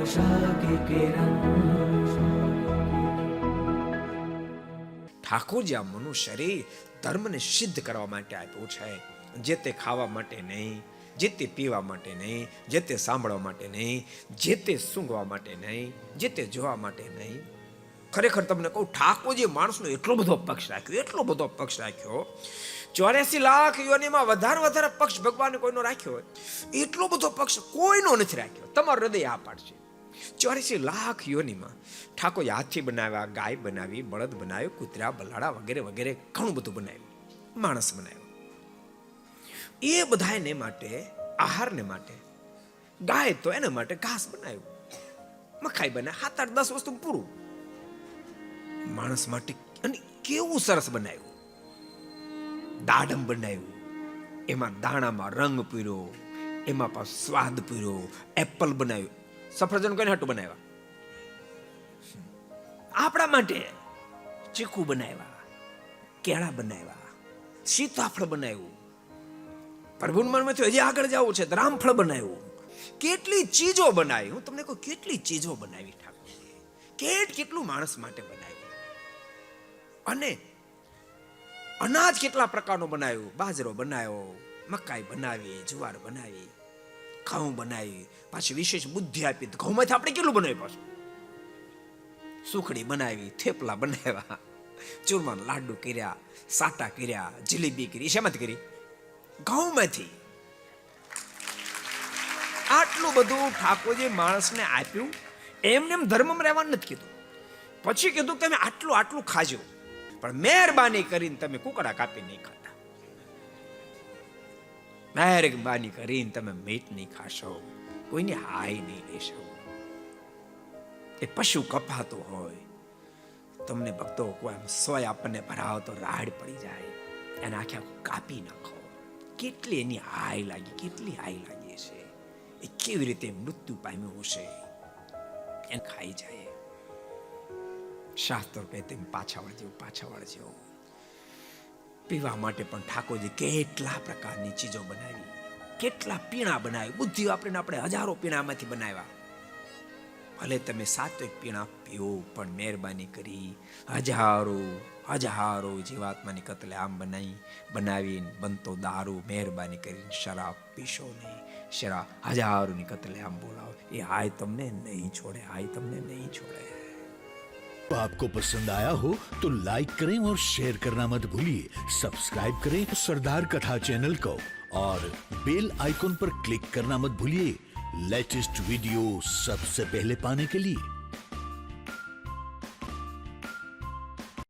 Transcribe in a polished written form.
आशा की किरण। ઠાકોરજી આ મનુષ્યરે ધર્મને સિદ્ધ કરવા માટે આપ્યું છે. જે તે ખાવા માટે નહીં, જે તે પીવા માટે નહીં, જે તે સાંભળવા માટે નહીં, જે તે સૂંઘવા માટે નહીં, જે તે જોવા માટે નહીં. ખરેખર તમને કહું, ઠાકોરજી માણસનો એટલો બધો પક્ષ રાખ્યો, એટલો બધો પક્ષ રાખ્યો. 84 લાખ યોનિમાં વધારે પક્ષ ભગવાને કોઈનો રાખ્યો હોય એટલો બધો પક્ષ કોઈનો નથી રાખ્યો. તમારું હૃદય આ પાડશે. 84 લાખ યોનિમાં ઠાકોરજી હાથી બનાવ્યા, ગાય બનાવી, બળદ બનાવ્યો, કૂતરા, બલાડા વગેરે વગેરે ઘણું બધું બનાવ્યું. માણસ બનાવ્યો. એ બધાને માટે, આહારને માટે, ગાય તો એના માટે ઘાસ બનાવ્યું, મખાઈ બનાવી, 7, 8, 10 વસ્તુ પૂરું. માણસ માટે અને કેવું સરસ બનાવ્યું. દાડમ બનાવ્યું, એમાં દાણામાં રંગ પૂર્યો, એમાં પાછો સ્વાદ પૂર્યો. એપલ બનાવ્યું, સફરજન કોઈને હાટું બનાવ્યા? આપણા માટે. ચીકુ બનાવ્યા, કેળા બનાવ્યા, સીતાફળ બનાવ્યું. પ્રભુમાંથી હજી આગળ જવું છે તો રામફળ બનાવ્યું. કેટલી ચીજો બનાવી. હું તમને કહું, કેટલી ચીજો બનાવી ઠાકોરજીએ. કેટલું માણસ માટે બનાવ્યું. અને અનાજ કેટલા પ્રકારનું બનાવ્યું. બાજરો બનાવ્યો, મકાઈ બનાવી, જુવાર બનાવી, ઘઉં બનાવી, પાછી વિશેષ બુદ્ધિ આપી. ઘઉંમાંથી આપણે કેટલું બનાવ્યું? પાછું સુખડી બનાવી, થેપલા બનાવ્યા, ચૂરમાના લાડુ કર્યા, સાટા કર્યા, જલેબી કરી. શેમાંથી કરી? ઘઉંમાંથી. આટલું બધું ઠાકોરજી માણસને આપ્યું. એમને એમ ધર્મમાં રહેવાનું નથી કીધું. પછી કીધું તમે આટલું ખાજો, પણ મહેરબાની કરીને તમે કુકડા કાપી નહીં ખાતા. મહેરબાની કરીને તમે મીઠ નહીં ખાશો, કોઈની હાય નહીં લેશો. એ પશુ કપાતું હોય, તમને ભક્તો કોઈ સોય આપણને ભરાવો તો રાડ પડી જાય, એને આખે કાપી નાખો. કેટલી એની હાય લાગી, કેટલી હાય લાગી છે. એ કેવી રીતે મૃત્યુ પામ્યું હશે, એને ખાઈ જાય. શાસ્ત્રો કહે તેમ પાછા વળજો. પીવા માટે પણ ઠાકોરજી કેટલા પ્રકારની ચીજો બનાવી, કેટલા પીણા બનાવી. બુદ્ધિ વાપરીને આપણે હજારો પીણામાંથી બનાવ્યા. ભલે તમે 7 પીણા પીઓ, પણ મહેરબાની કરી હજારો જીવાત્માની કતલે આમ બનાવીને બનતો દારૂ મહેરબાની કરીને શરાબ પીશો નહીં. શરાબ હજારોની કતલે આમ બોલાવો. એ હાય તમને નહીં છોડે, હાય તમને નહીં છોડે. तो आपको पसंद आया हो तो लाइक करें और शेयर करना मत भूलिए. सब्सक्राइब करें सरदार कथा चैनल को और बेल आइकॉन पर क्लिक करना मत भूलिए लेटेस्ट वीडियो सबसे पहले पाने के लिए.